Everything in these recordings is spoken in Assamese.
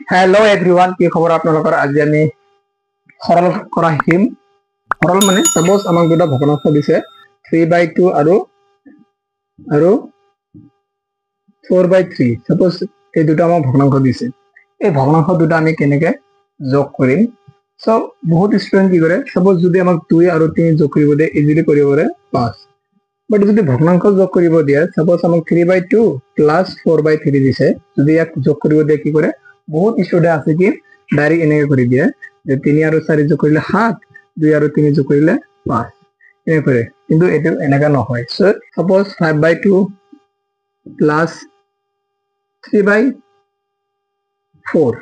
हेलो एवरीवन की खबर आपनलोकर आज আমি সরল করা হিম সরল মানে সাপোজ আমাক দুটা ভগ্নাংশ দিছে 3/2 আৰু 4/3 সাপোজ এই দুটা আমাক ভগ্নাংশ দিছে এই ভগ্নাংশ দুটা আমি কেনেকে যোগ কৰিম সো বহুত স্টুডেন্ট কি কৰে সাপোজ যদি আমাক 2 আৰু 3 যোগ কৰিব দে ইজিলি কৰিব পাৰে 5 বাট যদি ভগ্নাংশ যোগ কৰিব দিয়ে সাপোজ আমাক 3/2 প্লাস 4/3 দিছে যদি ইয়াক যোগ কৰিব দে কি কৰে বহুত স্টুডেন্ট আছে কি ডাইৰেক্ট এনেকে কৰি দিয়ে যে 3 আৰু 4 যোগ কৰিলে 7 2 আৰু 3 যোগ কৰিলে 5 এনে কৰে কিন্তু এটো এনেকা নহয় সো সাপোজ 5/2 প্লাস 3/4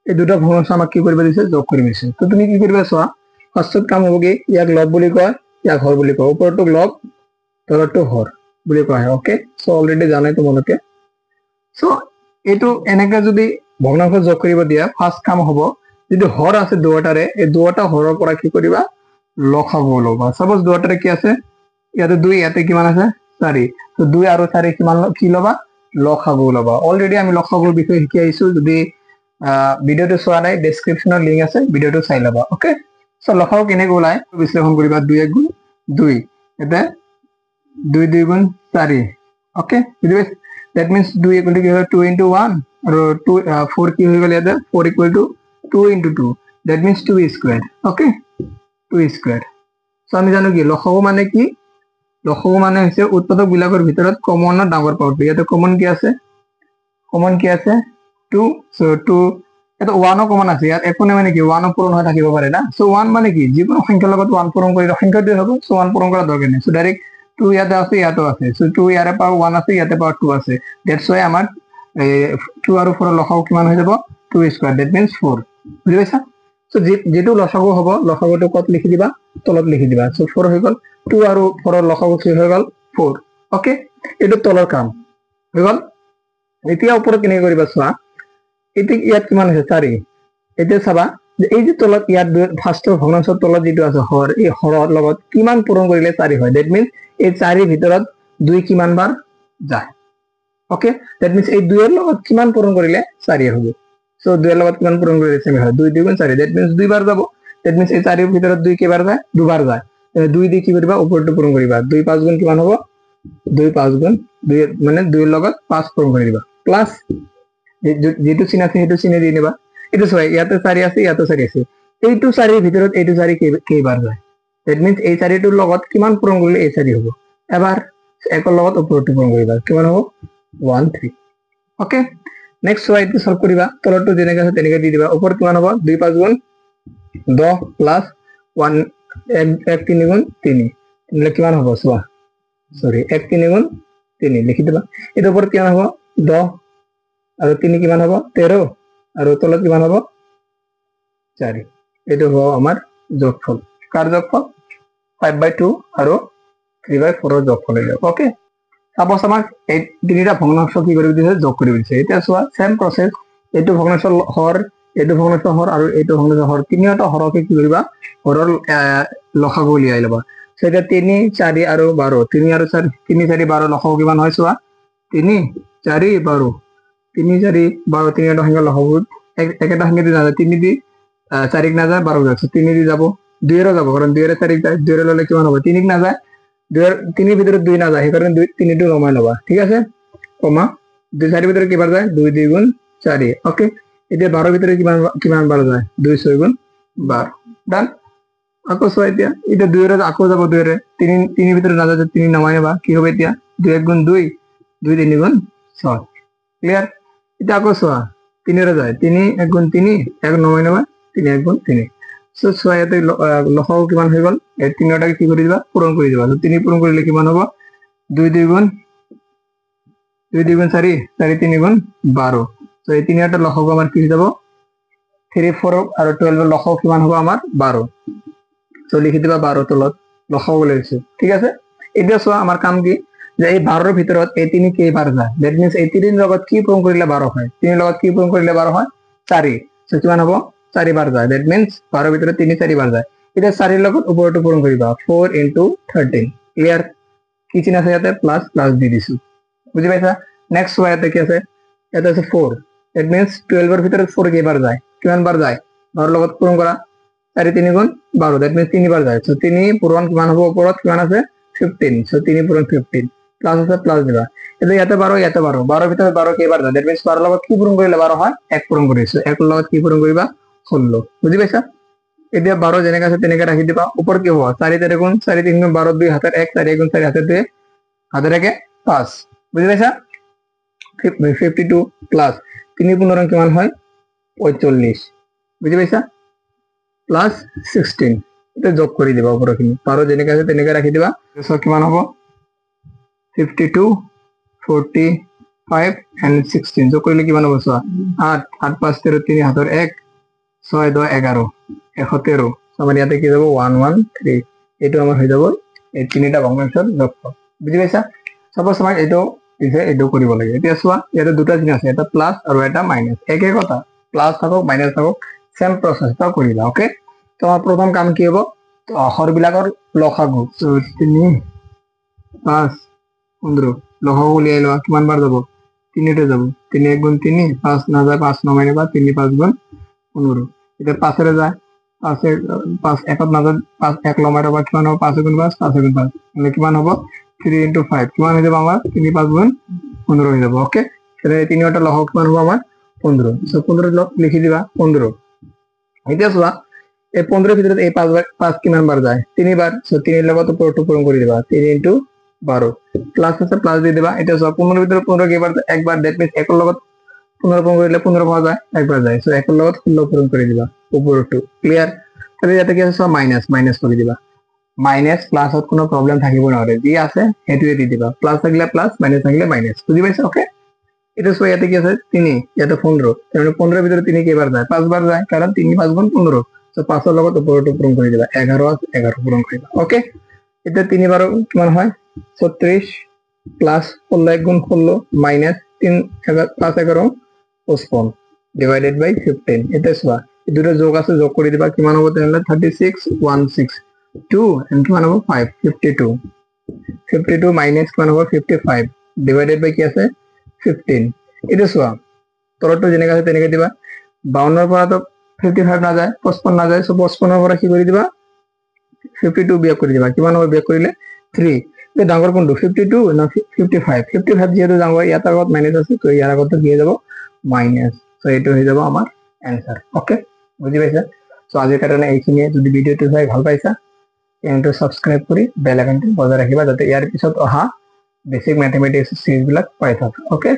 এই দুটা ভগ্নাংশ আমাক কি কৰিব দিছে যোগ কৰিব দিছে তো তুমি কি কৰিবা সোৱা ফাৰ্স্টত কাম হ'ব কি ইয়াক লব বুলি কয় ইয়াক হৰ বুলি কয় ওপৰটো লব তলটো হৰ বুলি কয় ওকে সো অলৰেডি জানাই তোমালোকে সো এটো এনেকা যদি ভগ্নাংশ যোগ কৰিব দিয়া ফাৰ্স্ট কাম হ'ব যদি হৰ আছে দুটাৰে এই দুটা হৰৰ পৰা কি কৰিবা লসাগু লবা সাপোজ দুটাৰে কি আছে ইয়াতে 2 ইয়াতে কিমান আছে 4 তো 2 আৰু 4 কিমান কি লবা লসাগু লবা অলৰেডি আমি লসাগুৰ বিষয়ে শিকি আইছো যদি ভিডিওটো চোৱা নাই ডেসক্ৰিপচনৰ লিংক আছে ভিডিওটো চাই লবা ওকে সো লসাগু কেনেকৈ ওলাই বিশ্লেষণ কৰিবা 2 1 গুণ 2 এটা 2 2 গুণ 4 okay বুঝিবে that means 2 equal to 2 into 1 or 2 4 की हो गया 4 equal to 2 into 2 that means 2 squared okay 2 squared so আমি জানো কি লসাগু মানে কি লসাগু মানে হৈছে উৎপাদক বিলাকৰ ভিতৰত কমন ডাঙৰ পাওয়াটো ইয়াতে কমন কি আছে 2 so 2 এটা 1 কমন আছে ইয়াত একোনে মানে কি 1 পূৰণ হৈ থাকিব পাৰে না so 1 মানে কি যিকোনো সংখ্যাৰ লগত 1 পূৰণ কৰি সংখ্যা দুই হ'ব so 1 পূৰণ কৰা দৰকাৰ নাই so ডাইৰেক্ট 2 ইয়াতে আছে ইয়াতো আছে so 2 ইয়াৰে পাৱাৰ 1 আছে ইয়াতে পাৱাৰ 2 আছে দ্যাটস হোৱাই আমাৰ 2 আৰু 4 লসাগু কিমান হৈ যাব 2 স্কয়ার দ্যাট মিন্স 4 বুজি পাইছা সো যেটো লসাগু হ'ব লসাগুটো কত লিখি দিবা তলত লিখি দিবা সো 4 হৈ গল 2 আৰু 4 ৰ লসাগু কি হৈ গল 4 ওকে এটো তলৰ কাম হৈ গল এতিয়া ওপৰত কেনে কৰিবা চোৱা এটি ইয়াত কিমান আছে 4 এতিয়া চাবা যে এই যে তলত ইয়াত ফাৰ্স্টৰ ভগ্নাংশৰ তলত যেটো আছে হৰ এই হৰৰ লগত কিমান পূৰণ কৰিলে 4 হয় দ্যাট মিন্স এই 4 ৰ ভিতৰত 2 কিমান বাৰ যায় ওকে দ্যাট মিন্স এই 2 ৰ লগত কিমান পূৰণ কৰিলে 4 হ'ব সো 2 ৰ লগত কিমান পূৰণ কৰিলে 7 হয় 2 2 গুণ 4 দ্যাট মিন্স 2 বাৰ যাব দ্যাট মিন্স এই 4 ৰ ভিতৰত 2 কেইবাৰ যায় দুবাৰ যায় 2 দি কি কৰিবা ওপৰটো পূৰণ কৰিবা 2 5 গুণ কিমান হ'ব 2 5 গুণ 2 মানে 2 ৰ লগত 5 পূৰণ কৰি দিবা প্লাস যেটো চিন আছে হেতু চিনে দি নিবা এটো সবাই ইয়াতে 4 আছে ইয়াতে 4 আছে এইটো 4 ৰ ভিতৰত এইটো 4 কেইবাৰ যায় দ্যাট মিন্স এই 4 টোৰ লগত কিমান পূৰণ কৰিলে এই 4 হ'ব এবাৰ একৰ লগত ওপৰটো পূৰণ কৰিবা কিমান হ'ব 1 3 ওকে নেক্সট ওয়াইটো সলভ কৰিবা তলটো যেনেকৈ আছে তেনেকৈ দি দিবা ওপৰত কিমান হ'ব 2 5 গুণ 10 প্লাস 1 1 3 গুণ 3 মানে কিমান হ'ব চোৱা সৰি 1 3 গুণ 3 লিখি দিবা এৰ ওপৰত কিমান হ'ব 10 আৰু 3 কিমান হ'ব 13 আৰু তলত কিমান হ'ব 4 এটো হ'ব আমাৰ যোগফল কাৰ যোগফল 5/2 আৰু 3/4 ৰ যোগফল হ'ব ওকে সাপোজ আমাক এই তিনিটা ভগ্নাংশ কি কৰিব দিছে যোগ কৰিব দিছে এটা চোৱা সেম প্ৰসেস এটো ভগ্নাংশ হৰ এটো ভগ্নাংশ হৰ আৰু এটো ভগ্নাংশ হৰ তিনিটা হৰকে কি কৰিবা হৰৰ লসাগু উলিয়াই লবা সেটা 3 4 আৰু 12 3 আৰু 4 3 4 12 লসাগু কিমান হয় চোৱা 3 4 12 3 4 12 তিনিটা সংখ্যা লসাগু একটা সংখ্যা দি নাযায় 3 দি 4 না যায় 12 যাচ্ছে 3 দি যাব 2 এর যাব কারণ 2 এর 4 যায় 2 এর ললে কিমান হবে 3 না যায় 2 এর ভিতরে 2 না যায় কারণ 2 3 টো কমাই লবা ঠিক আছে কমা 2 4 ভিতরে কিবার যায় 2 2 গুণ 4 ওকে এটা 12 ভিতরে কিমান বার যায় 2 6 গুণ 12 ডান আকো সো এটা 2 এর আকো যাব 2 এর 3 ভিতরে না যায় 3 নামাই নেবা কি হবে এটা 2 1 গুণ 2 2 3 গুণ 6 ক্লিয়ার এটা আকো সো 3 এর যায় 3 1 গুণ 3 1 নামাই নেবা 3 1 গুণ 3 সো ছয়াতে লসাগু কিমান হৈ গল এই তিনটাকে কি কৰি দিবা পূৰণ কৰি দিবা তো 3 পূৰণ কৰিলে কিমান হ'ব 2 2 গুণ 4 4 3 গুণ 12 তো এই তিনটা লসাগু আমাৰ কি হৈ যাব 3 4 আৰু 12 ৰ লসাগু কিমান হ'ব আমাৰ 12 তো লিখি দিবা 12 তলত লসাগু লৈছে ঠিক আছে এতিয়া চোৱা আমাৰ কাম কি যে এই 12 ৰ ভিতৰত এই 3 কেইবাৰ যায় দ্যাট মিন্স এই 3 ৰ লগত কি পূৰণ কৰিলে 12 হয় 3 ৰ লগত কি পূৰণ কৰিলে 12 হয় 4 সো কিমান হ'ব 4 বাৰ যায় দ্যাট মিন্স 12 ভিতৰত 3 4 বাৰ যায় এটা 4 ৰ লগত ওপৰটো পূৰণ কৰিবা 4 into 13 ক্লিয়ার কি চিন আছে ইয়াতে প্লাস প্লাস দি দিছো বুজি পাইছা নেক্সট ওয়াইতে কি আছে এটা আছে 4 দ্যাট মিন্স 12 এর ভিতরে 4 কেইবাৰ যায় কিমান বাৰ যায় 12 লগত পূৰণ কৰা 4 3 গুণ 12 দ্যাট মিন্স 3 বাৰ যায় সো 3 পূৰণ কিমান হ'ব ওপৰত কিমান আছে 15 সো 3 পূৰণ 15 প্লাস আছে প্লাস দিবা এটা ইয়াতে 12 ইয়াতে 12 12 এর ভিতরে 12 কেইবাৰ যায় দ্যাট মিন্স 12 লগত কি পূৰণ কৰিলে 12 হয় 1 পূৰণ কৰিছো 1 লগত কি পূৰণ কৰিবা 16 বুজি পাইছা এতিয়া 12 যেনেকা আছে তেনেকা ৰাখি দিবা উপৰ কি হ'ব 4 3 গুণ 4 3 গুণ 12 2 হাতের 1 4 গুণ 4 হাতের 2 হাতের 1 5 বুঝি পাইছা 52 প্লাস 3 15 কিমান হয় 45 বুঝি পাইছা প্লাস 16 এটা যোগ কৰি দিবা উপৰখিনি 12 যেনেকা আছে তেনেকা ৰাখি দিবা সো কিমান হ'ব 52 45 and 16 যোগ কৰিলে কিমান হ'ব চোৱা 8 8 5 13 3 হাতৰ 1 6 2 11 113 আমাৰ ইয়াতে কি যাব 113 এটো আমাৰ হৈ যাব এই তিনিটা ভগ্নাংশৰ যোগফল বুজি পাইছা সাপোজ আমাক এটো দিছে এটো কৰিব লাগে এতিয়া চোৱা ইয়াতে দুটা চিন আছে এটা প্লাস আৰু এটা মাইনাস একে কথা প্লাস থাকক মাইনাস থাকক সেম প্ৰসেসটা কৰিবা ওকে তো আমাৰ প্ৰথম কাম কি হ'ব তো হৰ বিলাকৰ লসাগু 3 5 15 লসাগু উলিয়াই লোৱা কিমান বাৰ যাব 3 তে যাব 3 1 গুণ 3 5 না যায় 5 9 মাইনাস 3 5 গুণ 15 এটা 5 এর যায় 5 5 একত না যায় 5 1 লমাইৰ বা কিমান হ'ব 5 গুণ 5 5 গুণ 5 মানে কিমান হ'ব 3 into 5 কিমান হৈ যাব আমাৰ 3 5 গুণ 15 হৈ যাব ওকে তাহলে তিনিটা লসাগু কিমান হ'ব আমাৰ 15 সো 15 লগ লিখি দিবা 15 এতিয়া চোৱা এই 15 এর ভিতরে এই 5 কিমান বার যায় 3 বার সো 3 এর লগত উপরটো পূরণ করে দিবা 3 into 12 প্লাস আছে প্লাস দিয়ে দিবা এটা সব 15 এর ভিতরে 15 কেবার একবার দ্যাট মিন্স 1 এর লগত 15 পূরণ করলে 15 পাওয়া যায় একবার যায় সো 1 এর লগত 16 পূরণ করে দিবা উপরটো ক্লিয়ার তাহলে যাতে কি আছে সব মাইনাস মাইনাস করে দিবা মাইনাস প্লাস হত কোনো প্রবলেম থাকিব না যি আছে হেতুয়ে দি দিবা প্লাস থাকলে প্লাস মাইনাস থাকলে মাইনাস বুঝি পাইছো ওকে এটা সো ইয়াতে কি আছে 3 ইয়াতে 15 তাহলে 15 এর ভিতরে 3 কেবার যায় 5 বার যায় কারণ 3 5 গুণ 15 তো 5 এর লগত উপরটো পূরণ করে দিবা 11 আছে 11 পূরণ করে দিবা ওকে এটা 3 বার কিমান হয় 36 প্লাস 16 গুণ 16 মাইনাস 3 প্লাস 11 55 ডিভাইডেড বাই 15 এটা সোয়া এই দুটো যোগ আছে যোগ করে দিবা কিমান হবে তাহলে 36 16 2 and কিমান হবে 5 52 52 মাইনাস কিমান হবে 55 ডিভাইডেড বাই কি আছে 15 এটা সোয়া তলটো যেনেকা আছে তেনেকা দিবা 52 এর পৰা তো 55 না যায় 55 না যায় সো 55 এৰ পৰা কি কৰি দিবা 52 বিয়োগ কৰি দিবা কিমান হবে বিয়োগ কৰিলে 3 এই ডাঙৰ কোনটো 52 না 55 55 যেহেতু ডাঙৰ ইয়াত আগত মাইনাস আছে তো ইয়াৰ আগত কি হৈ যাব মাইনাস সো এটা হৈ যাব আমাৰ आंसर ওকে বুজি পাইছা সো আজিৰ কাৰণে এইখিনিয়ে যদি ভিডিওটো চাই ভাল পাইছা চেনেলটো সাবস্ক্ৰাইব কৰি বেল আইকনটো বজাই ৰাখিবা যাতে ইয়াৰ পিছত অহা বেসিক ম্যাথমেটিক্স সিৰিজ বিলাক পাই থাকা ওকে